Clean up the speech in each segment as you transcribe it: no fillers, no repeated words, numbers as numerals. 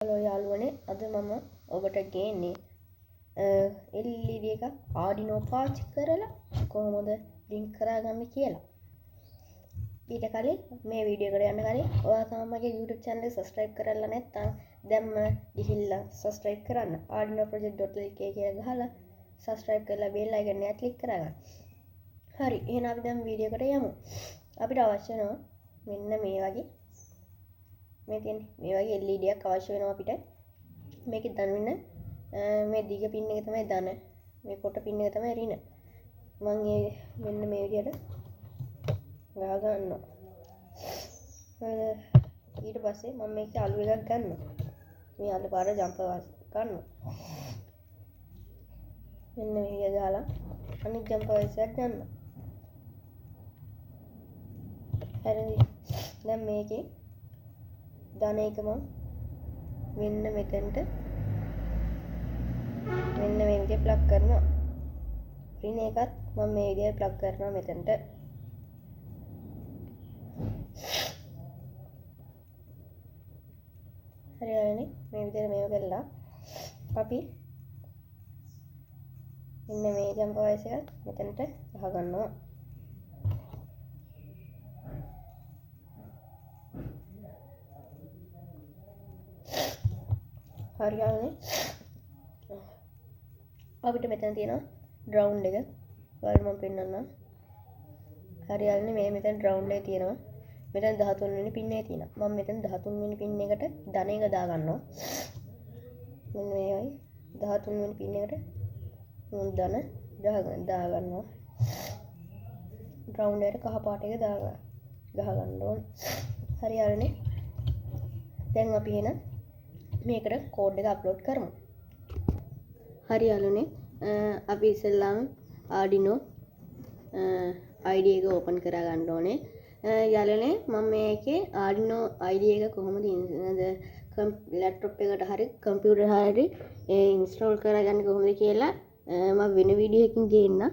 Hello යාළුවනේ අද මම ඔබට ගේන්නේ LED එක Arduino පාවිච්චි කරලා කොහොමද ලින්ක් කරගන්නේ කියලා. ඊට කලින් මේ වීඩියෝ එකට යන්න කලින් ඔයා තාම මගේ YouTube channel එක subscribe කරලා නැත්නම් දැන්ම ගිහිල්ලා subscribe කරන්න. ardinoproject.lk කියලා ගහලා subscribe කරලා bell icon එක click කරගන්න. හරි එහෙනම් අපි දැන් වීඩියෝ එකට යමු. අපිට අවශ්‍ය වෙනවා මෙන්න මේ වගේ මේ වගේ LED එකක් අවශ්‍ය වෙනවා අපිට. මේකේ දන වෙන මේ දිග පින් එක තමයි දන. මේ කොට පින් එක තමයි රින. මම මෙන්න මේ විදිහට ගහ ගන්නවා. ඊට පස්සේ මම මේකේ අලු එකක් ගන්නවා. මේ අලු පාර ජම්පර් ගන්නවා. මෙන්න මේ විදිහ ගහලා අනිත් ජම්පර් එකක් ගන්නවා. හරි. දැන් මේකේ දන එකම මෙන්න මෙතනට මෙන්න මේ විදිහට ප්ලග් කරනවා. රින් එකත් මම මේ විදිහට ප්ලග් කරනවා මෙතනට. හරියන්නේ මේ විදිහට මේව කරලා අපි මෙන්න මේ ජම්පර් වයස් එක මෙතනට ගහ ගන්නවා. හරියන්නේ අපිට මෙතන තියෙනවා ග්‍රවුන්ඩ් එක. ඔයාලට මම පෙන්නන්නම්. හරියන්නේ මේ මෙතන ග්‍රවුන්ඩ් එක තියෙනවා. මෙතන 13 වෙනි පින් එක තියෙනවා. මම මෙතන 13 වෙනි පින් එකට ධන එක දා ගන්නවා. මෙන්න මේවයි 13 වෙනි පින් එකට ධන දා ගන්නවා. ග්‍රවුන්ඩ් එකට කහ පාට එක ගහ ගන්න ඕනේ. හරියන්නේ දැන් අපි එහෙනම් මේකට කෝඩ් එක අප්ලෝඩ් කරමු. හරි යාළුවනේ අපි ඉස්සෙල්ලාම Arduino IDE එක ඕපන් කරා ගන්න ඕනේ. යාළුවනේ මම මේකේ Arduino IDE එක කොහොමද ලැප්ටොප් එකට හරි කම්පියුටර් හරි ඉන්ස්ටෝල් කරගන්නේ කොහොමද කියලා මම වෙන වීඩියෝ එකකින් ගේන්නම්.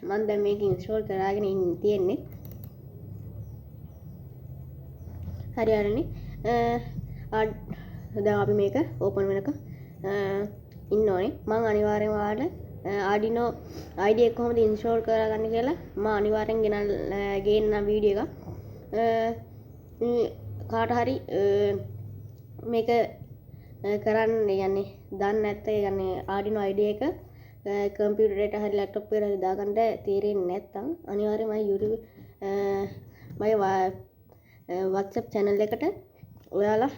මම දැන් මේක ඉන්ස්ටෝල් කරගෙන තියෙන්නේ. හරි යාළුවනේ දැන් අපි මේක ඕපන් වෙනකම් ඉන්න ඕනේ. මම අනිවාර්යෙන්ම ඔයාලට Arduino IDE එක කොහොමද ඉන්ස්ටෝල් කරගන්නේ කියලා මම අනිවාර්යෙන් ගේන්න වීඩියෝ එකක්. කාට හරි මේක කරන්න يعني දන්නේ නැත්නම් يعني Arduino IDE එක කම්පියුටරේට හරි ලැප්ටොප් එකට හරි දාගන්න තේරෙන්නේ නැත්නම් අනිවාර්යෙන්ම YouTube මගේ WhatsApp channel එකට ඔයාලා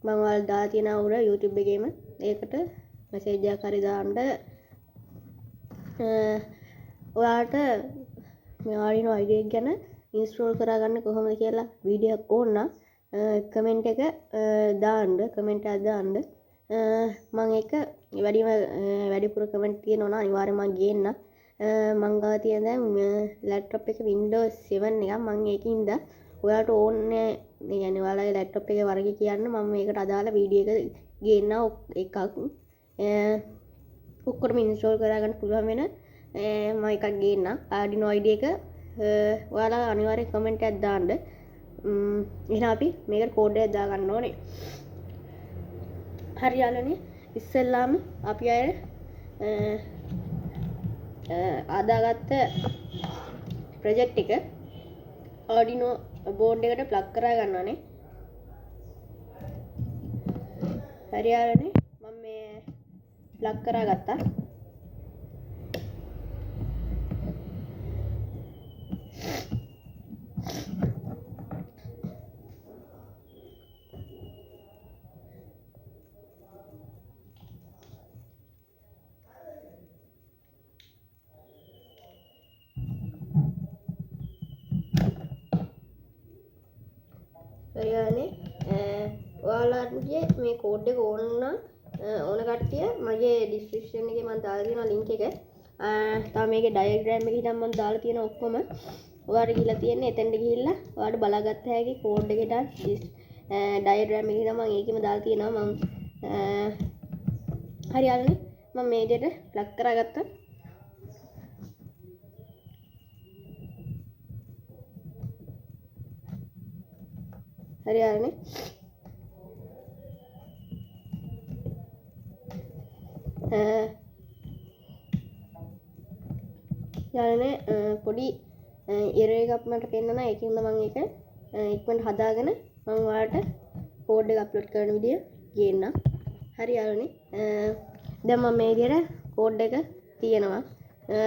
මම ඔයාලට දාලා තියෙන උර YouTube එකේම ඒකට මැසේජ් එකක් හරි දාන්න ඔයාලට මේ Arduino IDE එක ගැන ඉන්ස්ටෝල් කරගන්න කොහොමද කියලා වීඩියෝ එකක් ඕන නම් කමෙන්ට් එක දාන්න කමෙන්ට් එකක් දාන්න මම ඒක වැඩිපුර කමෙන්ට් තියෙනවා නම් අනිවාර්යෙන්ම මම ගේන්න මම ගාව තියෙන දැන් ලැප්ටොප් එක Windows 7 එකක් මම ඒකින්ද ඔයාලට ඕනේ يعني ඔයාලගේ ලැප්ටොප් එකේ වර්ගය කියන්න මම මේකට අදාළ වීඩියෝ එක ගේන්න එකක් ඔක්කොටම ඉන්ස්ටෝල් කරගන්න පුළුවන් වෙන මම එකක් ගේන්න Arduino IDE එක ඔයාලා අනිවාර්යෙන් කමෙන්ට් එකක් දාන්න. එහෙනම් අපි මේකට කෝඩ් එකක් දා ගන්න ඕනේ. හරි යාළුවනේ ඉස්සෙල්ලාම අපි අය අදාගත්ත ප්‍රොජෙක්ට් එක Arduino බෝඩ් එකට ප්ලග් කරා ගන්නවානේ. හරි යාළුවනේ මම මේ ප්ලග් කරා ගත්තා. හරියන්නේ ඔයාලගේ මේ කෝඩ් එක ඕන නම් ඕන කට්ටිය මගේ ඩිස්ක්‍රිප්ෂන් එකේ මම දාලා තියෙනවා ලින්ක් එක. තව මේකේ ඩයග්‍රෑම් එකේ ඉතින් මම දාලා තියෙන ඔක්කොම ඔයාලට ගිහලා තියෙන්නේ එතෙන්ට ගිහිල්ලා ඔයාලට බලාගත්ත හැකි කෝඩ් එකේ ඩයග්‍රෑම් එකේ මම ඒකෙම දාලා තියෙනවා මම හරියන්නේ මම මේ විදිහට ප්ලග් කරගත්තා. හරි යාළුවනේ යාළුවනේ පොඩි error එකක් මට පෙන්නනවා ඒකින්ද මම ඒක ඉක්මනට හදාගෙන මම ඔයාලට කෝඩ් එක අප්ලෝඩ් කරන විදිය ගේන්නම් හරි යාළුවනේ දැන් මම මේ විදියට කෝඩ් එක තියෙනවා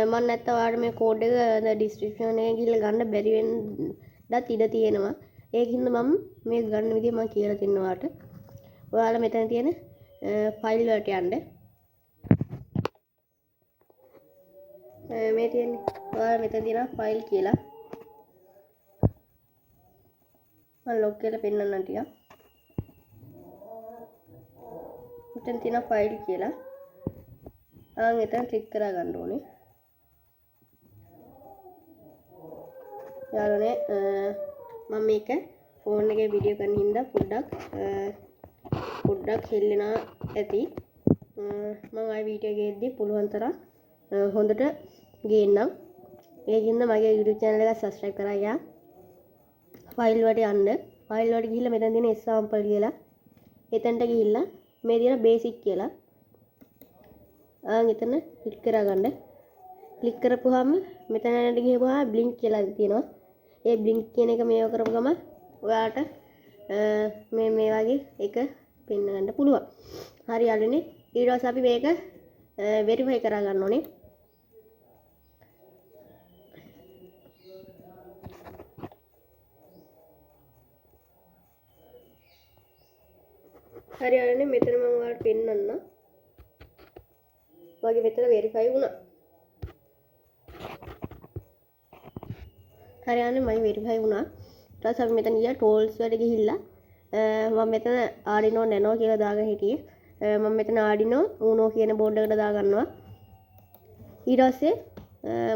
මම නැත්තම් ඔයාලට මේ කෝඩ් එක ඩිස්ක්‍රිප්ෂන් එකේ ගිහලා ගන්න බැරි වෙන්නත් ඉඩ තියෙනවා ඒකින්ද මම මේ ගන්න විදිය මම කියලා දෙන්නම් ඔයාලට ඔයාලා මෙතන තියෙන ෆයිල් වලට යන්න මේ තියෙන්නේ ඔයාලා මෙතන තියෙන ෆයිල් කියලා මම ලොග් කරලා පෙන්නන්නම් ටිකක් මෙතන තියෙන ෆයිල් කියලා එතන ක්ලික් කරා ගන්න ඕනේ යාළුවනේ මම මේක ෆෝන් එකේ වීඩියෝ කරන හින්දා පොඩ්ඩක් හෙල්ලෙනවා ඇති මම ආයි වීඩියෝ එකේදී පුළුවන් තරම් හොඳට ගේන්නම් ඒකින්ද මගේ YouTube channel එක subscribe කරගන්න ෆයිල් වලට යන්න ෆයිල් වලට ගිහිල්ලා මෙතන තියෙන example කියලා එතනට ගිහිල්ලා මේ තියෙන basic කියලා එතන ක්ලික් කරගන්න ක්ලික් කරපුවාම මෙතනට ගිහුවා blink කියලා තියෙනවා ඒ blink කියන එක මේව කරපු ගමන් ඔයාලට මේ වගේ එක පෙන්න ගන්න පුළුවන් හරි යාළුවනේ ඊට පස්සේ අපි මේක verify කරා ගන්න ඕනේ හරි යාළුවනේ මෙතන මම ඔයාලට පෙන්නන්නම් වගේ මෙතන verify වුණා හරි යාළුවනේ මම verify වුණා ඊට පස්සේ අපි මෙතන ගියා tools වලට ගිහිල්ලා මම මෙතන Arduino Nano කියලා දාගෙන හිටියේ මම මෙතන Arduino Uno කියන බෝඩ් එකට දාගන්නවා ඊට පස්සේ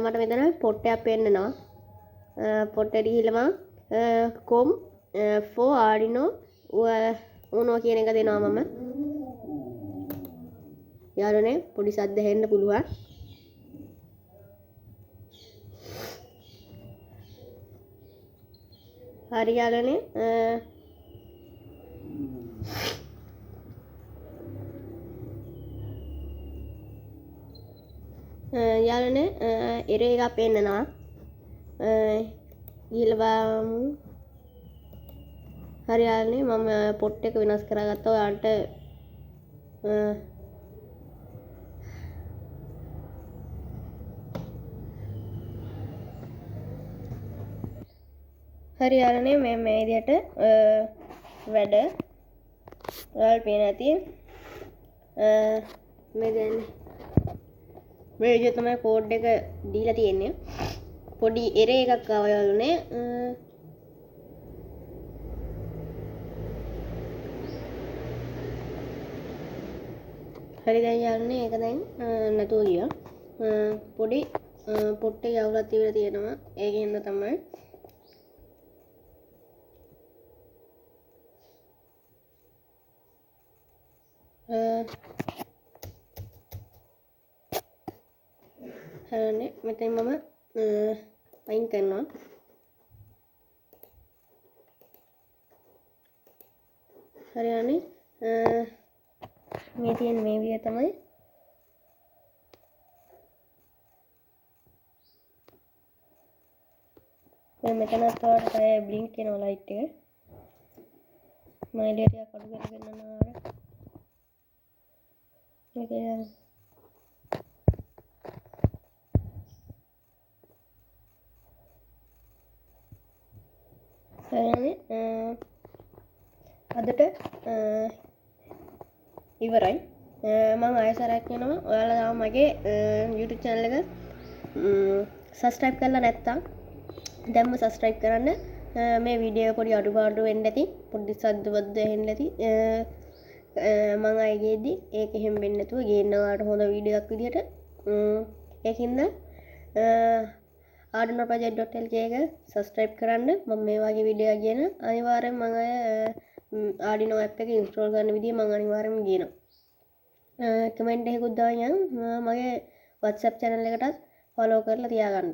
මට මෙතන පොට්ටයක් පෙන්නනවා පොට්ටෙට ගිහිල්ලා මම com for Arduino Uno කියන එක දෙනවා මම යාළුවනේ පොඩි සද්ද ඇහෙන්න පුළුවන් හරි යාළුවනේ යාළුවනේ error එකක් පෙන්නනවා ඊළඟ හරි යාළුවනේ මම පොට් එක වෙනස් කරගත්තා ඔයාලට හරි යාළුවනේ මේ විදිහට වැඩ ඔයාලට පේන ඇති මේ දැන්නේ මේ විදිහට තමයි කෝඩ් එක දීලා තියෙන්නේ පොඩි error එකක් ආවා යාළුවනේ හරි දැන් යාළුවනේ ඒක දැන් නැතුව ගියා පොඩි පොට් එකේ අවුලක් තියලා තියෙනවා ඒකෙන්ද තමයි හරිනේ මෙතන මම අයින් කරනවා හරියන්නේ මේ තියෙන මේ විදිය තමයි මෙතනත් ඔයාලට බ්ලින්ක් කරනවා ලයිට් එක මම එළියට කඩු කරගෙන යනවා මේක අදට ඉවරයි මම ආයෙසරක් යනවා ඔයාලා තාම මගේ YouTube channel එක subscribe කරලා නැත්නම් දැන්ම subscribe කරන්න මේ වීඩියෝ එක පොඩි අඩුපාඩු වෙන්න ඇති පොඩි සද්දවද්ද ඇහෙන්න ඇති මම ආයෙදී ඒක එහෙම වෙන්නේ නැතුව ගේන්නවාට හොඳ වීඩියෝ එකක් විදියට ඒකින්ද arduinoproject.lk එක subscribe කරන්න මම මේ වගේ වීඩියෝ එකක් කියන අනිවාර්යෙන් මම Arduino app එක install කරන විදිය මම අනිවාර්යෙන්ම කියනවා කමෙන්ට් එකකුත් දාන්න මගේ WhatsApp channel එකටත් follow කරලා තියාගන්න